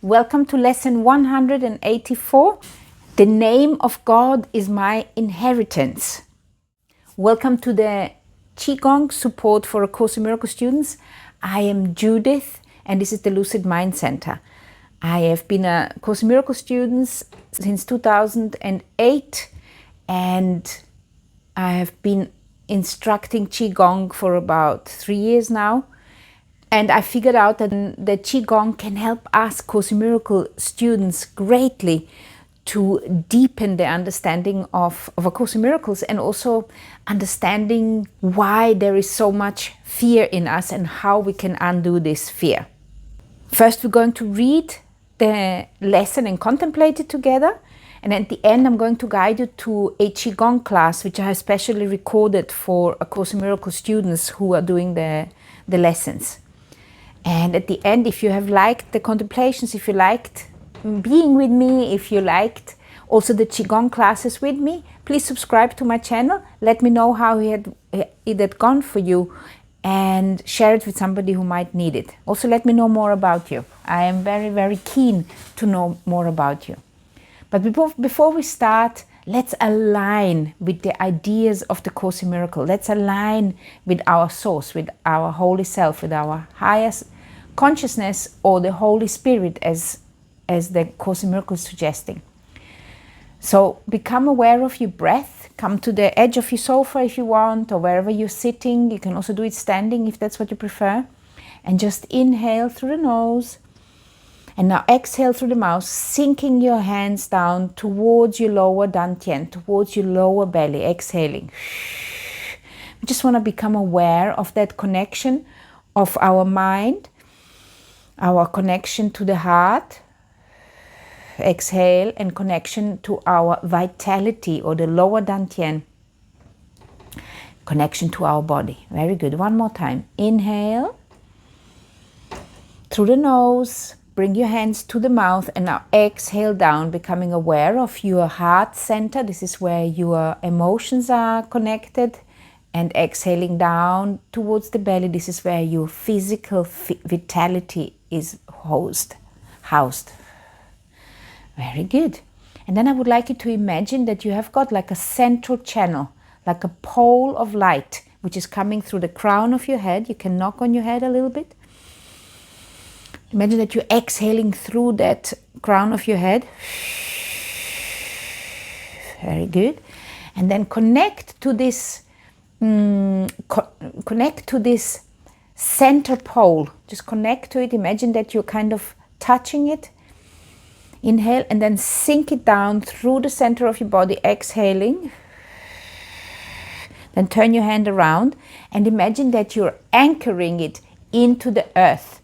Welcome to lesson 184. The name of God is my inheritance. Welcome to the Qigong support for A Course in Miracles students. I am Judith and this is the Lucid Mind Center. I have been a Course in Miracles student since 2008 and I have been instructing Qigong for about 3 years now. And I figured out that the Qigong can help us Course in Miracles students greatly to deepen the understanding of A Course in Miracles and also understanding why there is so much fear in us and how we can undo this fear. First, we're going to read the lesson and contemplate it together. And at the end, I'm going to guide you to a Qigong class, which I have specially recorded for A Course in Miracles students who are doing the lessons. And at the end, if you have liked the contemplations, if you liked being with me, if you liked also the Qigong classes with me, please subscribe to my channel. Let me know how it had gone for you and share it with somebody who might need it. Also, let me know more about you. I am very, very keen to know more about you. But before we start, let's align with the ideas of the Course in Miracles. Let's align with our source, with our holy self, with our highest consciousness or the Holy Spirit as the Course in Miracles is suggesting. So become aware of your breath. Come to the edge of your sofa if you want, or wherever you're sitting. You can also do it standing if that's what you prefer. And just inhale through the nose. And now exhale through the mouth, sinking your hands down towards your lower dantian, towards your lower belly, exhaling. We just want to become aware of that connection of our mind, our connection to the heart, exhale, and connection to our vitality or the lower dantian, connection to our body. Very good. One more time. Inhale through the nose, bring your hands to the mouth, and now exhale down, becoming aware of your heart center. This is where your emotions are connected. And exhaling down towards the belly. This is where your physical vitality is housed. Very good. And then I would like you to imagine that you have got like a central channel, like a pole of light, which is coming through the crown of your head. You can knock on your head a little bit. Imagine that you're exhaling through that crown of your head. Very good. And then connect to this center pole. Just connect to it. Imagine that you're kind of touching it. Inhale and then sink it down through the center of your body, exhaling. Then turn your hand around and imagine that you're anchoring it into the earth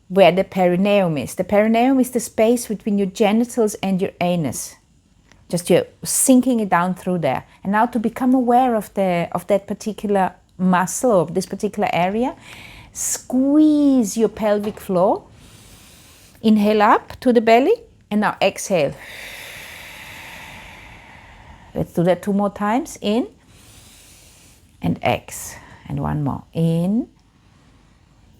where the perineum is. The perineum is the space between your genitals and your anus. Just you're sinking it down through there. And now to become aware of that particular muscle or this particular area, squeeze your pelvic floor. Inhale up to the belly and now exhale. Let's do that 2 more times. In and ex. And one more. In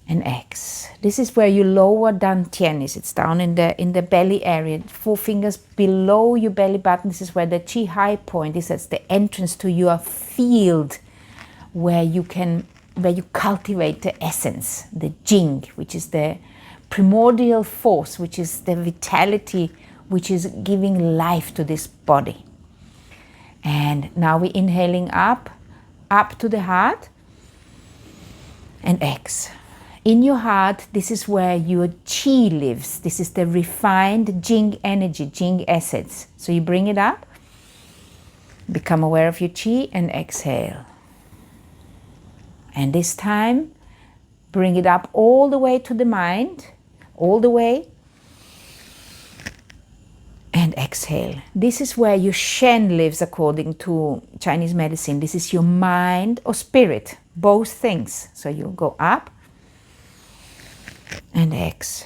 and ex. This is where your lower dantian is. It's down in the belly area. 4 fingers below your belly button. This is where the chi high point is. That's the entrance to your field where you cultivate the essence, the jing, which is the primordial force, which is the vitality, which is giving life to this body. And now we're inhaling up to the heart and ex. In your heart, this is where your chi lives. This is the refined jing energy, jing essence. So you bring it up, become aware of your chi and exhale. And this time, bring it up all the way to the mind, all the way, and exhale. This is where your Shen lives according to Chinese medicine. This is your mind or spirit, both things. So you go up and ex.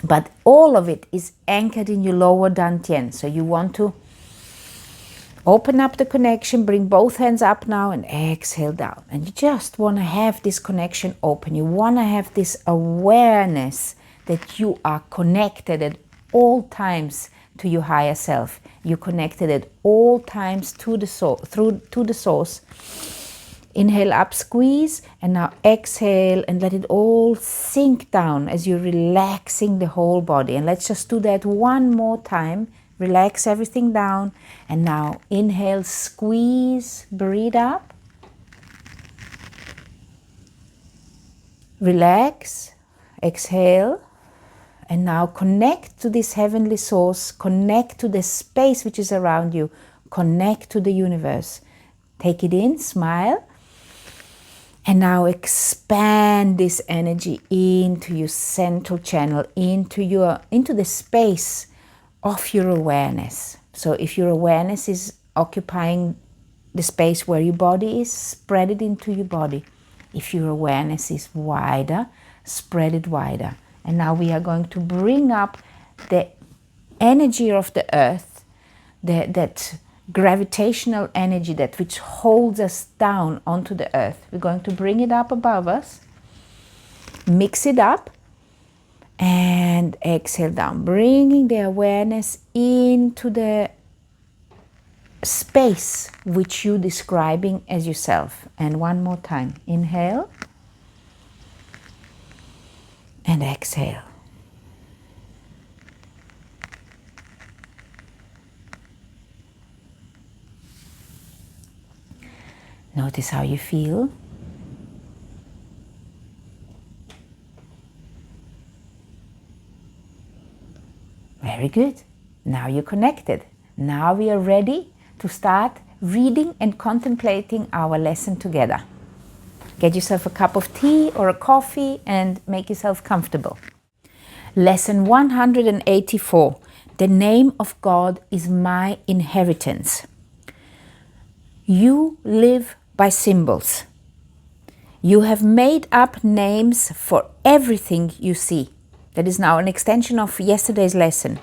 But all of it is anchored in your lower dantian. So you want to Open up the connection, bring both hands up now and exhale down. And you just want to have this connection open. You want to have this awareness that you are connected at all times to your higher self. You're connected at all times to the source, to the source. Inhale up, squeeze, and now exhale and let it all sink down as you're relaxing the whole body. And let's just do that one more time. Relax everything down. And now inhale, squeeze, breathe up. Relax, exhale. And now connect to this heavenly source. Connect to the space which is around you. Connect to the universe. Take it in, smile. And now expand this energy into your central channel, into the space of your awareness. So if your awareness is occupying the space where your body is, spread it into your body. If your awareness is wider, spread it wider. And now we are going to bring up the energy of the earth, that gravitational energy, that which holds us down onto the earth. We're going to bring it up above us, mix it up, and exhale down, bringing the awareness into the space which you're describing as yourself. And one more time, inhale and exhale. Notice how you feel. Very good. Now you're connected. Now we are ready to start reading and contemplating our lesson together. Get yourself a cup of tea or a coffee and make yourself comfortable. Lesson 184. The name of God is my inheritance. You live by symbols. You have made up names for everything you see. That is now an extension of yesterday's lesson.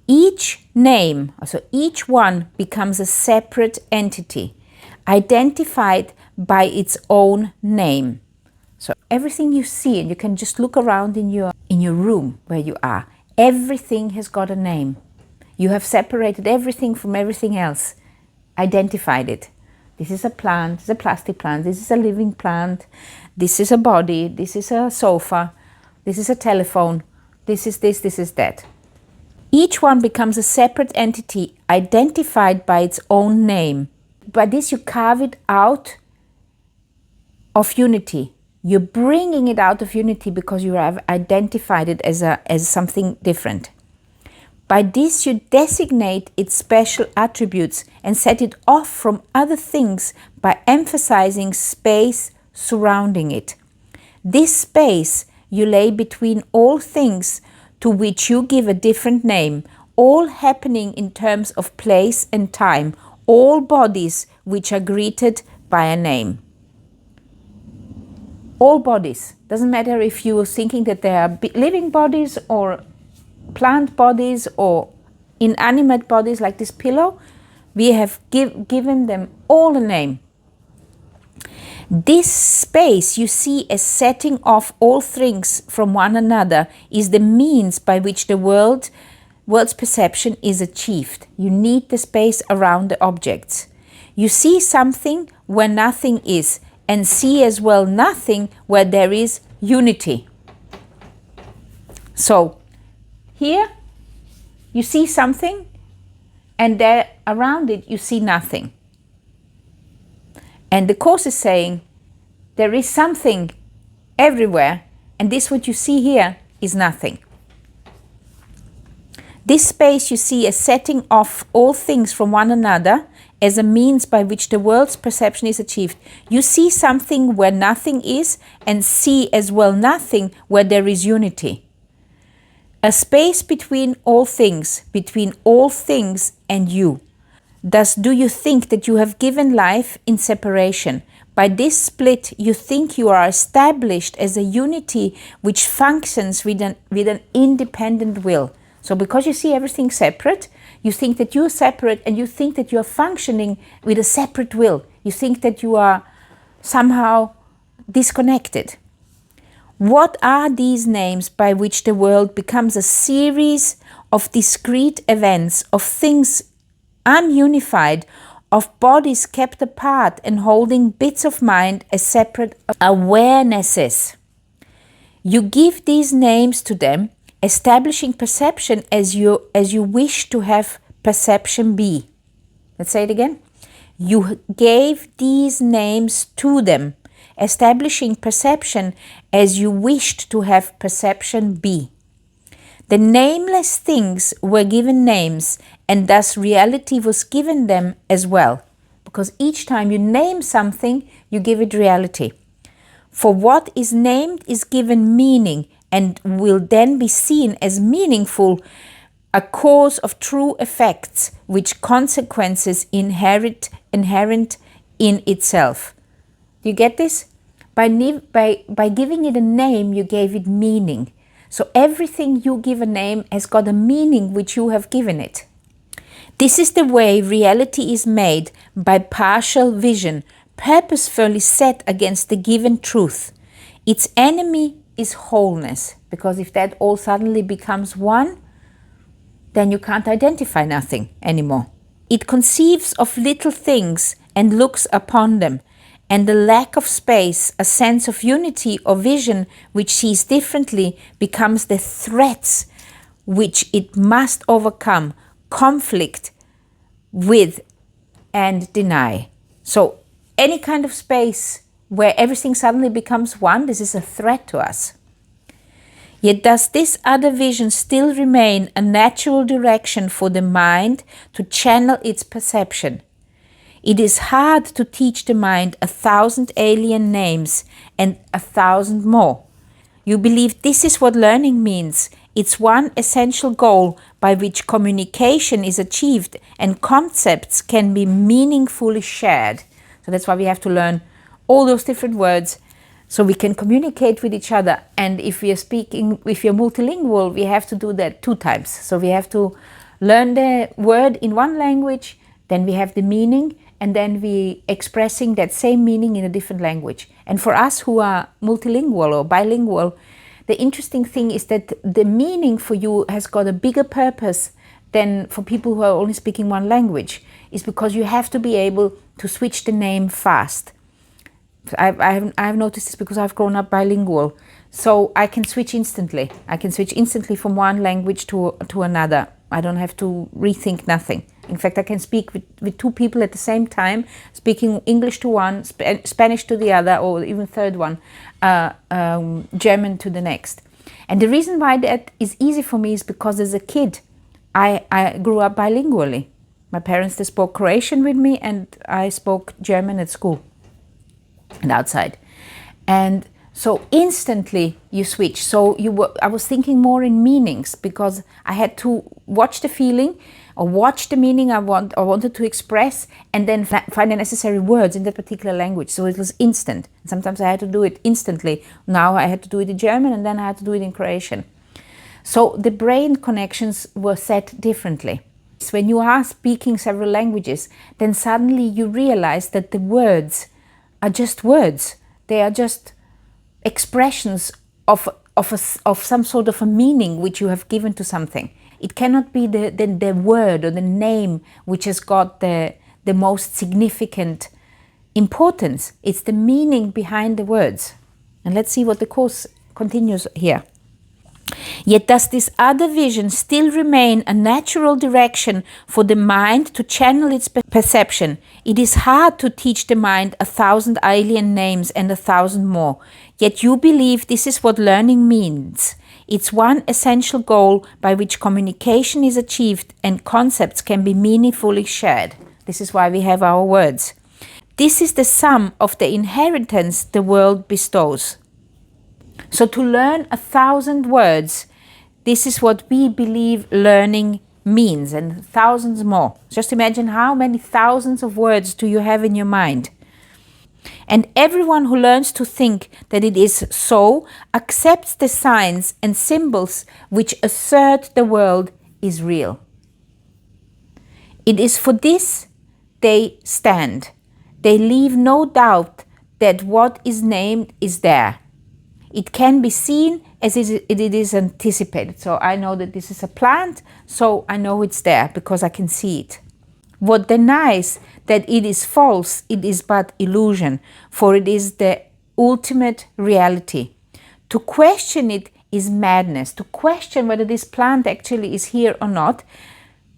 Each name, so each one becomes a separate entity, identified by its own name. So everything you see, and you can just look around in your room where you are, everything has got a name. You have separated everything from everything else, identified it. This is a plant, this is a plastic plant, this is a living plant, this is a body, this is a sofa, this is a telephone, this is this, this is that. Each one becomes a separate entity identified by its own name. By this you carve it out of unity. You're bringing it out of unity because you have identified it as something different. By this you designate its special attributes and set it off from other things by emphasizing space surrounding it. This space you lay between all things to which you give a different name, all happening in terms of place and time, all bodies which are greeted by a name. All bodies. Doesn't matter if you are thinking that they are living bodies or plant bodies or inanimate bodies like this pillow. We have given them all a name. This space you see as setting off all things from one another is the means by which the world's perception is achieved. You need the space around the objects. You see something where nothing is, and see as well nothing where there is unity. So here you see something, and there around it you see nothing. And the Course is saying there is something everywhere, and this what you see here is nothing. This space you see as setting off all things from one another as a means by which the world's perception is achieved. You see something where nothing is, and see as well nothing where there is unity. A space between all things and you. Thus do you think that you have given life in separation. By this split you think you are established as a unity which functions with an independent will. So because you see everything separate, You think that you're separate, and you think that you're functioning with a separate will. You think that you are somehow disconnected. What are these names by which the world becomes a series of discrete events, of things ununified, of bodies kept apart and holding bits of mind as separate awarenesses? You give these names to them, establishing perception as you wish to have perception be. Let's say it again. You gave these names to them, establishing perception as you wished to have perception be. The nameless things were given names, and thus reality was given them as well. Because each time you name something, you give it reality. For what is named is given meaning, and will then be seen as meaningful, a cause of true effects, which consequences inherent in itself. Do you get this? By giving it a name, you gave it meaning. So everything you give a name has got a meaning which you have given it. This is the way reality is made, by partial vision, purposefully set against the given truth. Its enemy is wholeness, because if that all suddenly becomes one, then you can't identify nothing anymore. It conceives of little things and looks upon them, and the lack of space, a sense of unity or vision which sees differently, becomes the threats which it must overcome, conflict with, and deny. So any kind of space where everything suddenly becomes one, this is a threat to us. Yet does this other vision still remain a natural direction for the mind to channel its perception? It is hard to teach the mind 1,000 alien names and 1,000 more. You believe this is what learning means. It's one essential goal by which communication is achieved and concepts can be meaningfully shared. So that's why we have to learn all those different words so we can communicate with each other. And if we are speaking, if you're multilingual, we have to do that 2 times. So we have to learn the word in one language, then we have the meaning, and then we expressing that same meaning in a different language. And for us who are multilingual or bilingual, the interesting thing is that the meaning for you has got a bigger purpose than for people who are only speaking one language. Is because you have to be able to switch the name fast. I've noticed this because I've grown up bilingual. So I can switch instantly. I can switch instantly from one language to another. I don't have to rethink nothing. In fact, I can speak with 2 people at the same time, speaking English to one, Spanish to the other, or even third one, German to the next. And the reason why that is easy for me is because as a kid, I grew up bilingually. My parents, they spoke Croatian with me, and I spoke German at school and outside. And so instantly you switch. So I was thinking more in meanings, because I had to watch the feeling or watch the meaning I wanted to express, and then find the necessary words in that particular language. So it was instant. Sometimes I had to do it instantly. Now I had to do it in German, and then I had to do it in Croatian. So the brain connections were set differently. When you are speaking several languages, then suddenly you realize that the words are just words. They are just expressions of some sort of a meaning which you have given to something. It cannot be the word or the name which has got the most significant importance. It's the meaning behind the words. And let's see what the course continues here. Yet does this other vision still remain a natural direction for the mind to channel its perception? It is hard to teach the mind 1,000 alien names and 1,000 more. Yet you believe this is what learning means. It's one essential goal by which communication is achieved and concepts can be meaningfully shared. This is why we have our words. This is the sum of the inheritance the world bestows. So to learn 1,000 words, this is what we believe learning means, and thousands more. Just imagine how many thousands of words do you have in your mind. And everyone who learns to think that it is so accepts the signs and symbols which assert the world is real. It is for this they stand. They leave no doubt that what is named is there. It can be seen as it is anticipated. So I know that this is a plant, so I know it's there because I can see it. What denies that it is false, it is but illusion, for it is the ultimate reality. To question it is madness. To question whether this plant actually is here or not,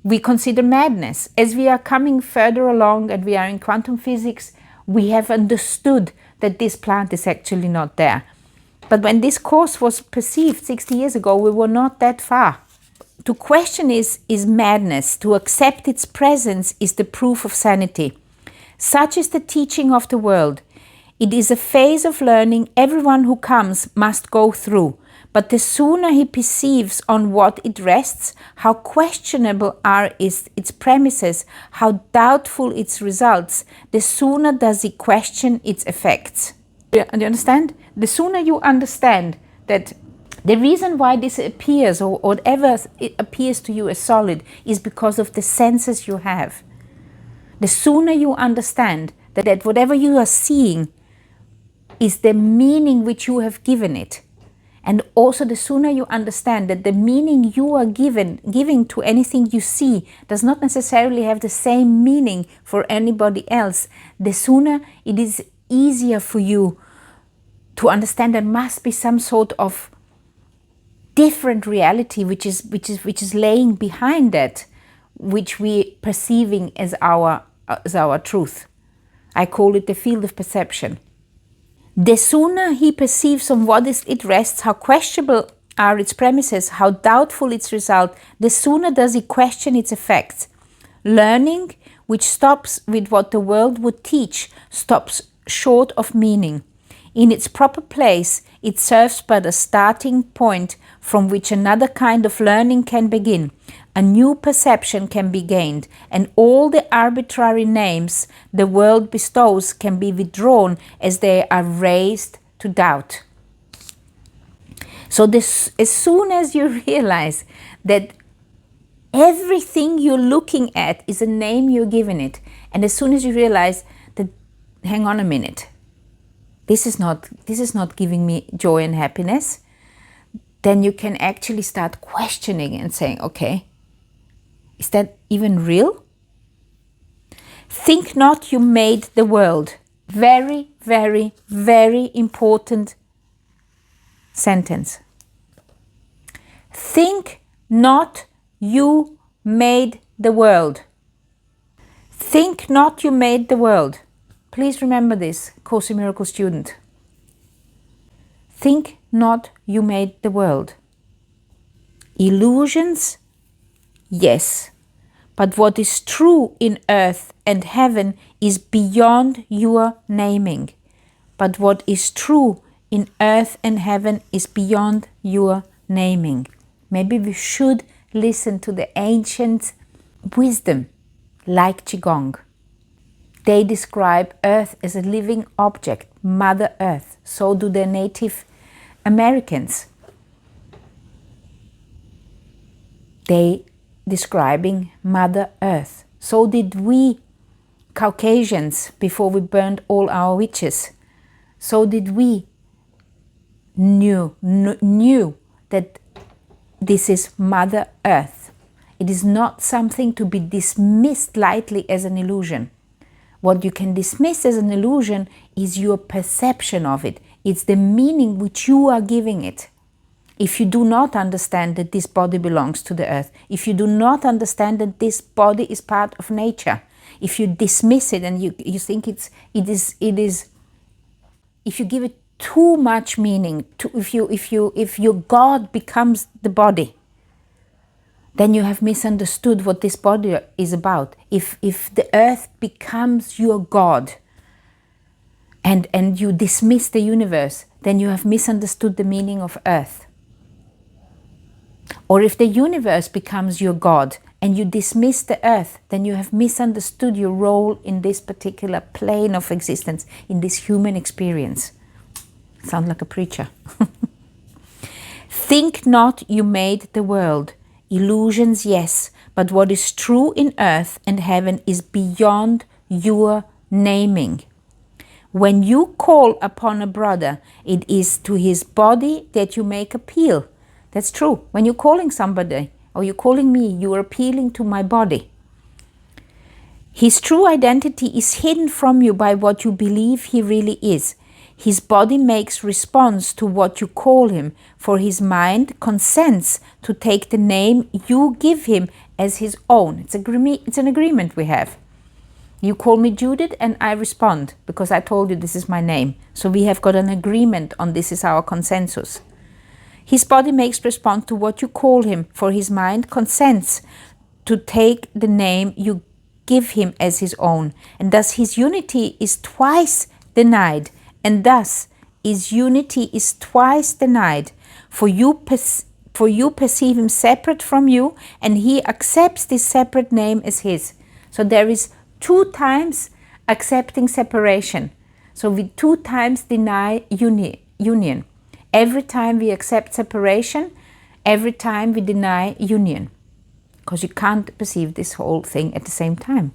we consider madness. As we are coming further along and we are in quantum physics, we have understood that this plant is actually not there. But when this course was perceived 60 years ago, we were not that far. To question is madness. To accept its presence is the proof of sanity. Such is the teaching of the world. It is a phase of learning everyone who comes must go through. But the sooner he perceives on what it rests, how questionable are its premises, how doubtful its results, the sooner does he question its effects. Do you understand? The sooner you understand that the reason why this appears or whatever it appears to you as solid is because of the senses you have. The sooner you understand that whatever you are seeing is the meaning which you have given it. And also the sooner you understand that the meaning you are giving to anything you see does not necessarily have the same meaning for anybody else, the sooner it is easier for you to understand there must be some sort of different reality which is laying behind that, which we perceiving as our truth. I call it the field of perception. The sooner he perceives on what it rests, how questionable are its premises, how doubtful its result, the sooner does he question its effects. Learning, which stops with what the world would teach, stops short of meaning. In its proper place, it serves but a starting point from which another kind of learning can begin. A new perception can be gained, and all the arbitrary names the world bestows can be withdrawn as they are raised to doubt. So as soon as you realize that everything you're looking at is a name you're giving it, and as soon as you realize that, hang on a minute, this is not giving me joy and happiness, then you can actually start questioning and saying, okay, is that even real? Think not you made the world. Very, very, very important sentence. Think not you made the world. Think not you made the world. Please remember this, Course in Miracles student. Think not you made the world. Illusions? Yes. But what is true in earth and heaven is beyond your naming. But what is true in earth and heaven is beyond your naming. Maybe we should listen to the ancient wisdom, like Qigong. They describe Earth as a living object, Mother Earth. So do the Native Americans. They describing Mother Earth. So did we Caucasians before we burned all our witches. So did we knew that this is Mother Earth. It is not something to be dismissed lightly as an illusion. What you can dismiss as an illusion is your perception of it. It's the meaning which you are giving it. If you do not understand that this body belongs to the earth, if you do not understand that this body is part of nature, if you dismiss it and you think it is, if you give it too much meaning, if your God becomes the body, then you have misunderstood what this body is about. If the earth becomes your God and you dismiss the universe, then you have misunderstood the meaning of earth. Or if the universe becomes your God and you dismiss the earth, then you have misunderstood your role in this particular plane of existence, in this human experience. Sound like a preacher. Think not you made the world. Illusions, yes, but what is true in earth and heaven is beyond your naming. When you call upon a brother, it is to his body that you make appeal. That's true. When you're calling somebody, or you're calling me, you are appealing to my body. His true identity is hidden from you by what you believe he really is. His body makes response to what you call him, for his mind consents to take the name you give him as his own. It's an agreement we have. You call me Judith and I respond because I told you this is my name. So we have got an agreement on this is our consensus. His body makes response to what you call him, for his mind consents to take the name you give him as his own. And thus his unity is twice denied. And thus his unity is twice denied. For you perceive him separate from you, and he accepts this separate name as his. So there is 2 times accepting separation. So we 2 times deny union. Every time we accept separation, every time we deny union. Because you can't perceive this whole thing at the same time.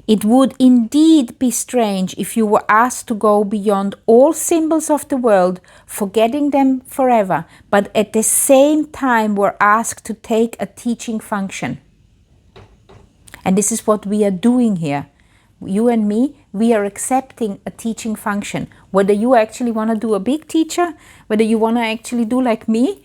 It would indeed be strange if you were asked to go beyond all symbols of the world, forgetting them forever, but at the same time were asked to take a teaching function. And this is what we are doing here. You and me, we are accepting a teaching function. Whether you actually want to do a big teacher, whether you want to actually do like me,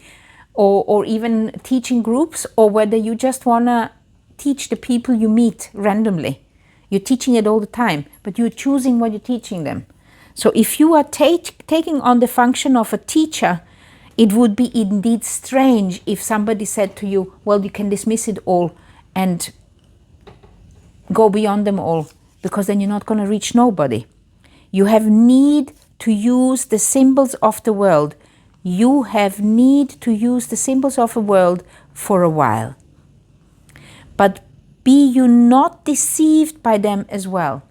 or even teaching groups, or whether you just want to teach the people you meet randomly. You're teaching it all the time, but you're choosing what you're teaching them. So if you are taking on the function of a teacher, it would be indeed strange if somebody said to you, well, you can dismiss it all and go beyond them all, because then you're not going to reach nobody. You have need to use the symbols of the world. You have need to use the symbols of the world for a while. But be you not deceived by them as well.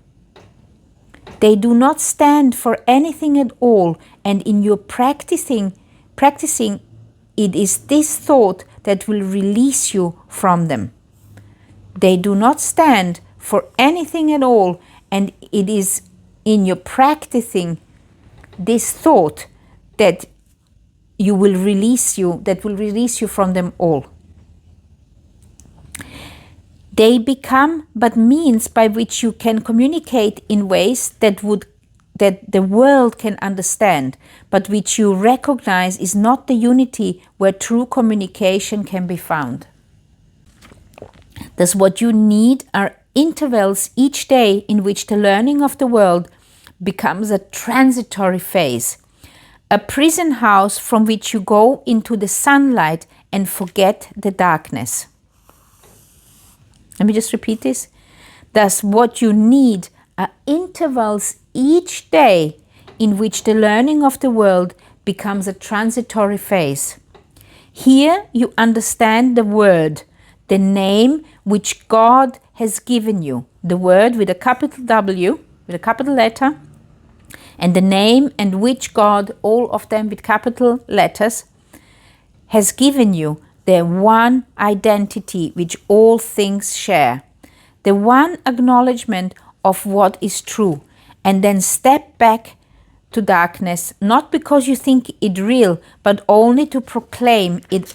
They do not stand for anything at all, and in your practicing, it is this thought that will release you from them. They do not stand for anything at all, and it is in your practicing this thought that will release you from them all. They become but means by which you can communicate in ways that the world can understand, but which you recognize is not the unity where true communication can be found. Thus, what you need are intervals each day in which the learning of the world becomes a transitory phase, a prison house from which you go into the sunlight and forget the darkness. Let me just repeat this. Thus, what you need are intervals each day in which the learning of the world becomes a transitory phase. Here you understand the word, the name which God has given you, the word with a capital W, with a capital letter, and the name and which God, all of them with capital letters, has given you, the one identity which all things share, the one acknowledgement of what is true, and then step back to darkness, not because you think it real, but only to proclaim its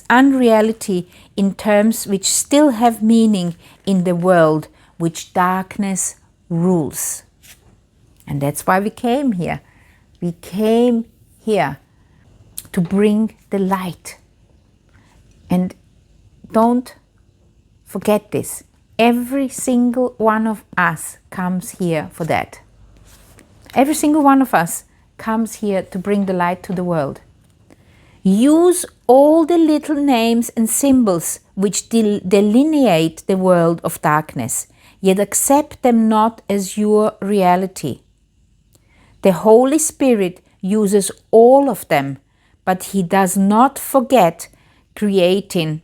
unreality in terms which still have meaning in the world which darkness rules. And that's why we came here. We came here to bring the light. And don't forget this. Every single one of us comes here for that. Every single one of us comes here to bring the light to the world. Use all the little names and symbols which delineate the world of darkness, yet accept them not as your reality. The Holy Spirit uses all of them, but He does not forget creation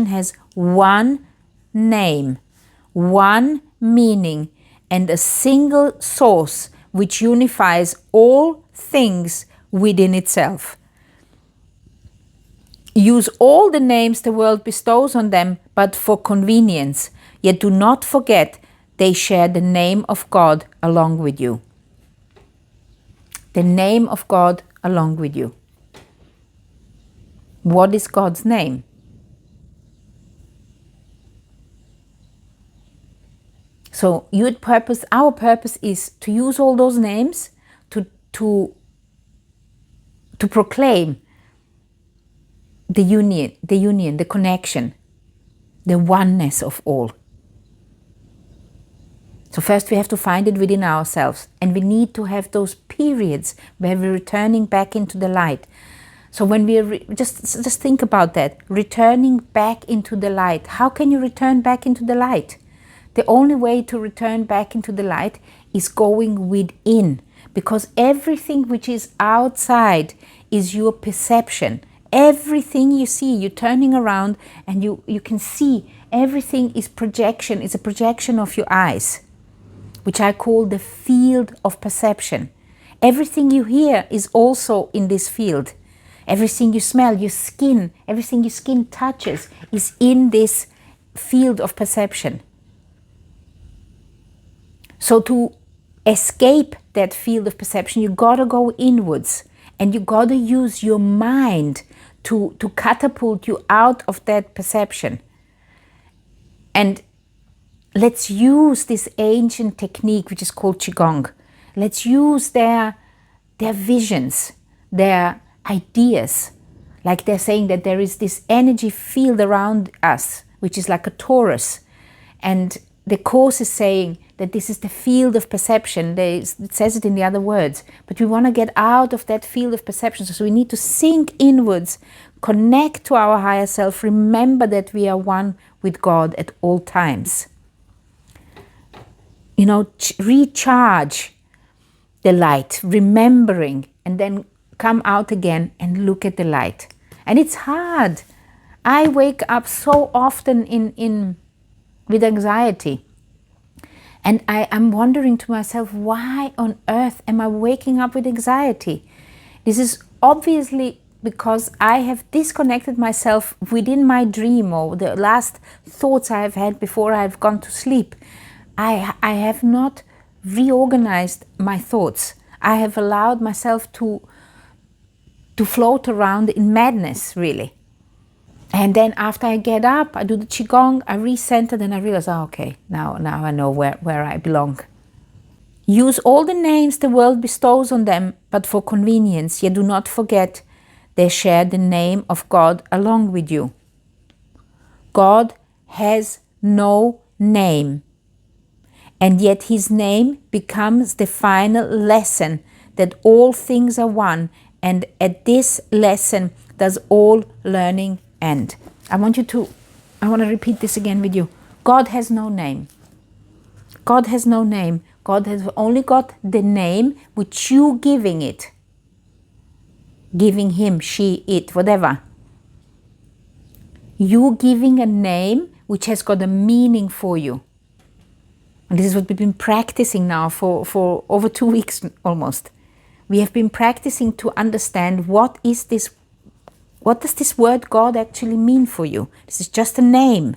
has one name, one meaning, and a single source which unifies all things within itself. Use all the names the world bestows on them, but for convenience. Yet do not forget they share the name of God along with you. The name of God along with you. What is God's name? So our purpose is to use all those names to proclaim the union, the connection, the oneness of all. So first we have to find it within ourselves, and we need to have those periods where we're returning back into the light. So when we just think about that, returning back into the light. How can you return back into the light? The only way to return back into the light is going within, because everything which is outside is your perception. Everything you see, you're turning around and you can see everything is projection. It's a projection of your eyes, which I call the field of perception. Everything you hear is also in this field. Everything you smell, your skin, everything your skin touches is in this field of perception. So to escape that field of perception, you gotta go inwards, and you gotta use your mind to catapult you out of that perception. And let's use this ancient technique which is called Qigong. Let's use their visions, their ideas. Like they're saying that there is this energy field around us, which is like a torus. And the Course is saying that this is the field of perception. It says it in the other words. But we want to get out of that field of perception. So we need to sink inwards, connect to our higher self, remember that we are one with God at all times. You know, recharge the light, remembering, and then come out again and look at the light. And it's hard. I wake up so often with anxiety. And I'm wondering to myself, why on earth am I waking up with anxiety? This is obviously because I have disconnected myself within my dream, or the last thoughts I have had before I've gone to sleep. I have not reorganized my thoughts. I have allowed myself to float around in madness, really. And then after I get up, I do the Qigong, I recenter, and I realize, oh, okay, now I know where I belong. Use all the names the world bestows on them, but for convenience, yet do not forget they share the name of God along with you. God has no name, and yet his name becomes the final lesson that all things are one, and at this lesson does all learning end. I want to repeat this again with you. God has no name. God has no name. God has only got the name which you giving it. Giving him, she, it, whatever. You giving a name which has got a meaning for you. And this is what we've been practicing now for over 2 weeks almost. We have been practicing to understand what does this word God actually mean for you? This is just a name.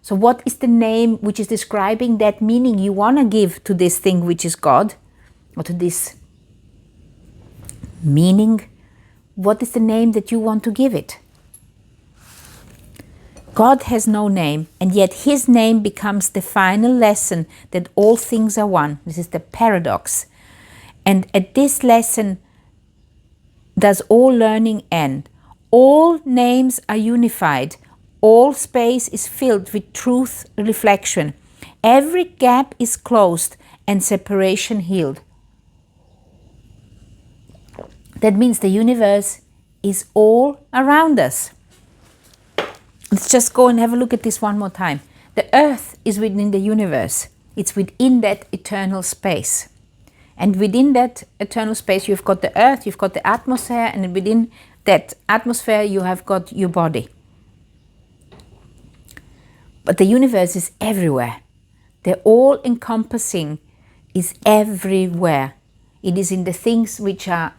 So what is the name which is describing that meaning you want to give to this thing which is God? Or to this meaning? What is the name that you want to give it? God has no name, and yet his name becomes the final lesson that all things are one. This is the paradox. And at this lesson does all learning end. All names are unified. All space is filled with truth reflection. Every gap is closed and separation healed. That means the universe is all around us. Let's just go and have a look at this one more time. The earth is within the universe. It's within that eternal space. And within that eternal space, you've got the earth, you've got the atmosphere, and within that atmosphere, you have got your body. But the universe is everywhere. The all-encompassing is everywhere. It is in the things which are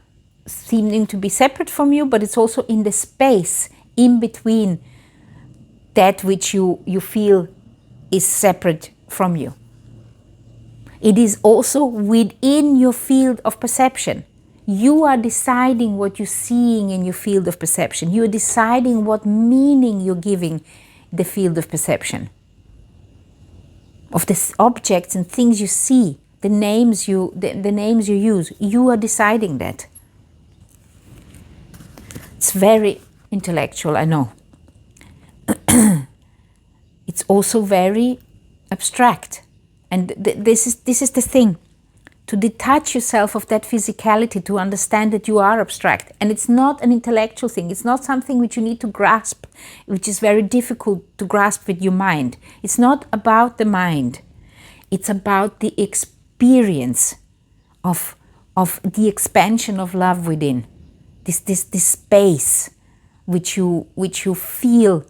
seeming to be separate from you, but it's also in the space in between that which you feel is separate from you. It is also within your field of perception. You are deciding what you're seeing in your field of perception. You are deciding what meaning you're giving the field of perception. Of the objects and things you see, the names you use, you are deciding that. It's very intellectual, I know. It's also very abstract. And this is the thing. To detach yourself of that physicality, to understand that you are abstract. And it's not an intellectual thing. It's not something which you need to grasp, which is very difficult to grasp with your mind. It's not about the mind. It's about the experience of the expansion of love within. This space which you feel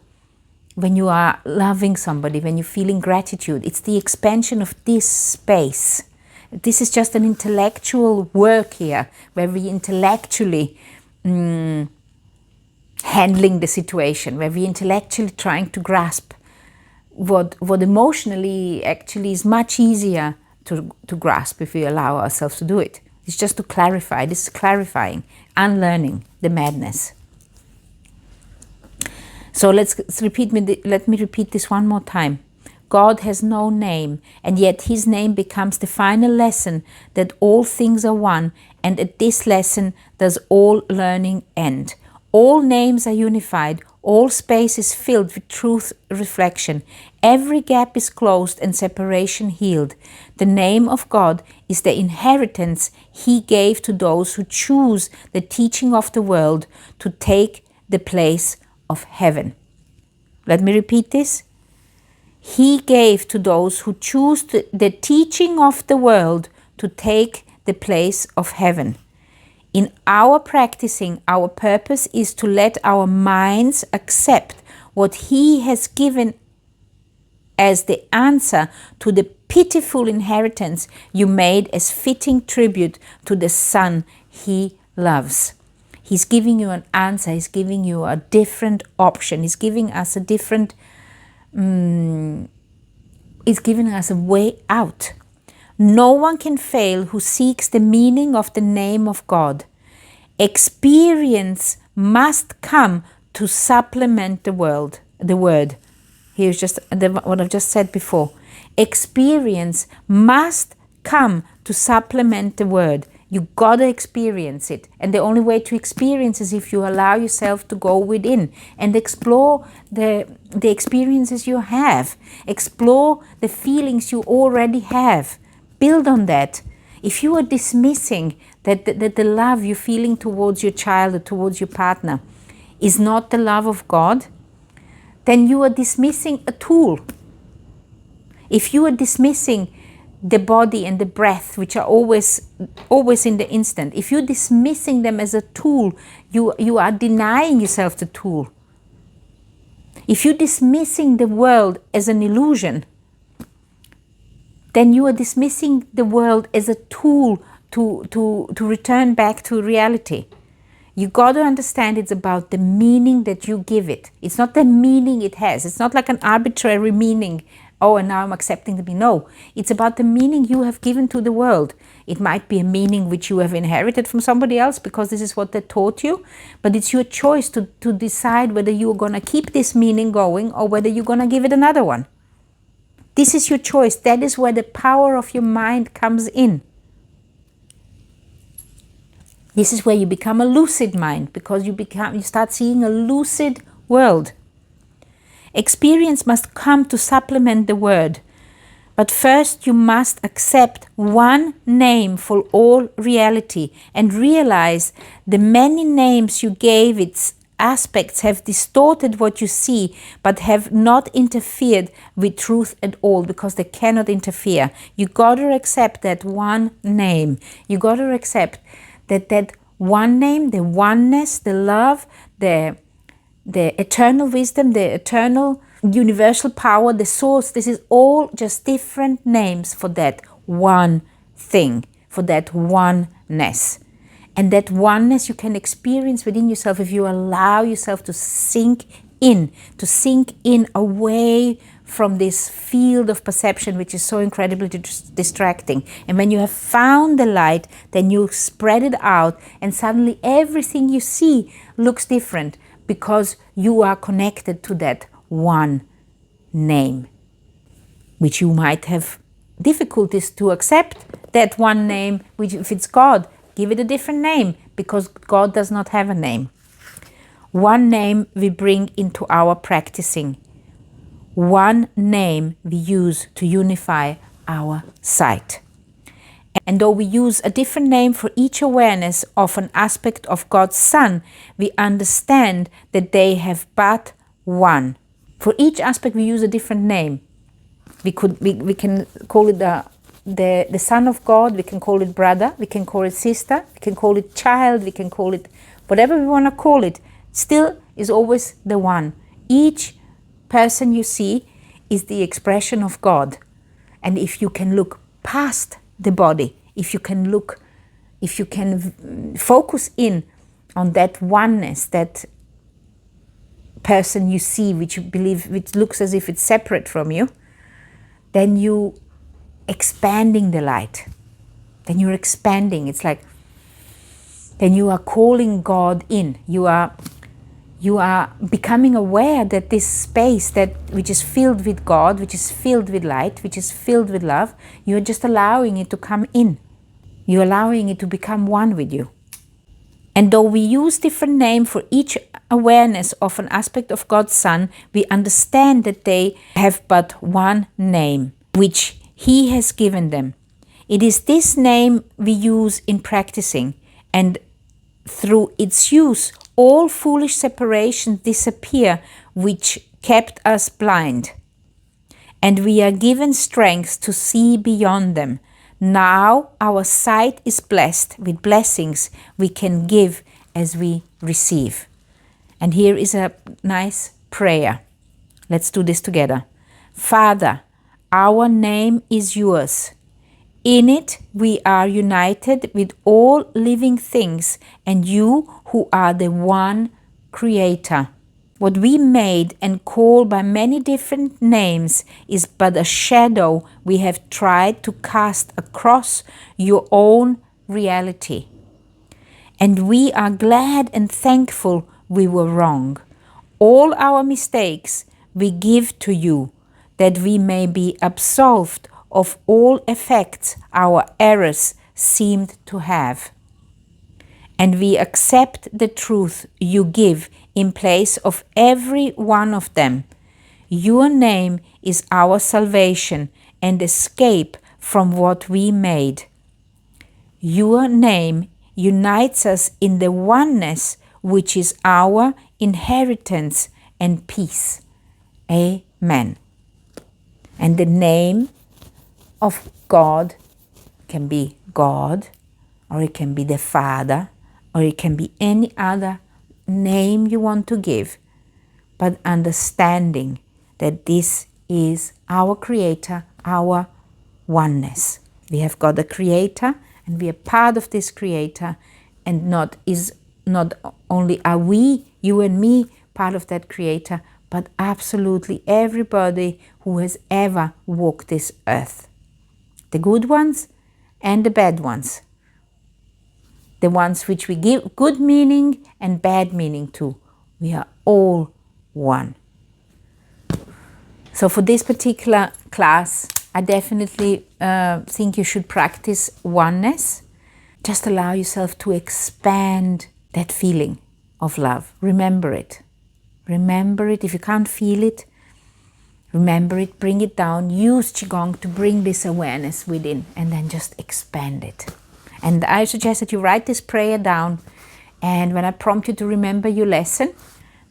when you are loving somebody, when you're feeling gratitude. It's the expansion of this space. This is just an intellectual work here, where we intellectually handling the situation, where we intellectually trying to grasp what emotionally actually is much easier to grasp if we allow ourselves to do it. It's just to clarify. This is clarifying, unlearning the madness. So let me repeat this one more time. God has no name, and yet his name becomes the final lesson that all things are one, and at this lesson does all learning end. All names are unified, all space is filled with truth reflection. Every gap is closed and separation healed. The name of God is the inheritance he gave to those who choose the teaching of the world to take the place of heaven. Let me repeat this. He gave to those who choose the teaching of the world to take the place of heaven. In our practicing, our purpose is to let our minds accept what he has given as the answer to the pitiful inheritance you made as fitting tribute to the Son he loves. He's giving you an answer. He's giving you a different option. He's giving us a different is giving us a way out. No one can fail who seeks the meaning of the name of God. Experience must come to supplement the word. Here's just what I've just said before. Experience must come to supplement the word. You gotta experience it. And the only way to experience is if you allow yourself to go within and explore the experiences you have. Explore the feelings you already have. Build on that. If you are dismissing that the love you're feeling towards your child or towards your partner is not the love of God, then you are dismissing a tool. If you are dismissing the body and the breath, which are always in the instant, if you're dismissing them as a tool, you are denying yourself the tool. If you're dismissing the world as an illusion, then you are dismissing the world as a tool to return back to reality. You got to understand it's about the meaning that you give it. It's not the meaning it has. It's not like an arbitrary meaning. Oh, and now I'm accepting the meaning. No, it's about the meaning you have given to the world. It might be a meaning which you have inherited from somebody else because this is what they taught you, but it's your choice to decide whether you're going to keep this meaning going or whether you're going to give it another one. This is your choice. That is where the power of your mind comes in. This is where you become a lucid mind, because you start seeing a lucid world. Experience must come to supplement the word. But first you must accept one name for all reality and realize the many names you gave its aspects have distorted what you see, but have not interfered with truth at all, because they cannot interfere. You got to accept that one name. You got to accept that one name, the oneness, the love, the eternal wisdom, the eternal universal power, the source. This is all just different names for that one thing, for that oneness. And that oneness you can experience within yourself if you allow yourself to sink in away from this field of perception, which is so incredibly distracting. And when you have found the light, then you spread it out, and suddenly everything you see looks different because you are connected to that one name, which you might have difficulties to accept. That one name, which if it's God, give it a different name, because God does not have a name. One name we bring into our practicing. One name we use to unify our sight. And though we use a different name for each awareness of an aspect of God's Son, we understand that they have but one. For each aspect we use a different name. We can call it the Son of God, we can call it brother, we can call it sister, we can call it child, we can call it whatever we want to call it. Still is always the one. Each person you see is the expression of God. And if you can look past the body, if you can focus in on that oneness, that person you see, which looks as if it's separate from you, then you expanding the light. Then you're expanding. It's like, then you are calling God in. You are becoming aware that this space which is filled with God, which is filled with light, which is filled with love, you're just allowing it to come in. You're allowing it to become one with you. And though we use different names for each awareness of an aspect of God's Son, we understand that they have but one name, which He has given them. It is this name we use in practicing, and through its use, all foolish separations disappear which kept us blind. And we are given strength to see beyond them. Now our sight is blessed with blessings we can give as we receive. And here is a nice prayer. Let's do this together. Father, our name is yours. In it we are united with all living things and you who are the one Creator. What we made and call by many different names is but a shadow we have tried to cast across your own reality. And we are glad and thankful we were wrong. All our mistakes we give to you, that we may be absolved of all effects our errors seemed to have. And we accept the truth you give in place of every one of them. Your name is our salvation and escape from what we made. Your name unites us in the oneness which is our inheritance and peace. Amen. And the name of God can be God, or it can be the Father, or it can be any other name you want to give, but understanding that this is our Creator, our oneness. We have got a Creator, and we are part of this Creator, and not only are we, you and me, part of that Creator, but absolutely everybody who has ever walked this earth. The good ones and the bad ones. The ones which we give good meaning and bad meaning to. We are all one. So for this particular class, I definitely think you should practice oneness. Just allow yourself to expand that feeling of love. Remember it. Remember it. If you can't feel it, remember it, bring it down. Use Qigong to bring this awareness within and then just expand it. And I suggest that you write this prayer down, and when I prompt you to remember your lesson,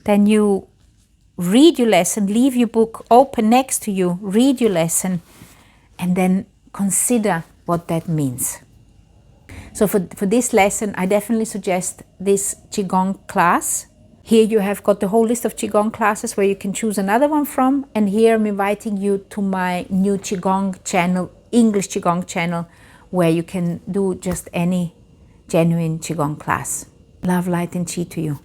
then you read your lesson, leave your book open next to you, read your lesson, and then consider what that means. So for this lesson, I definitely suggest this Qigong class. Here you have got the whole list of Qigong classes where you can choose another one from. And here I'm inviting you to my new Qigong channel, English Qigong channel, where you can do just any genuine Qigong class. Love, light and Qi to you.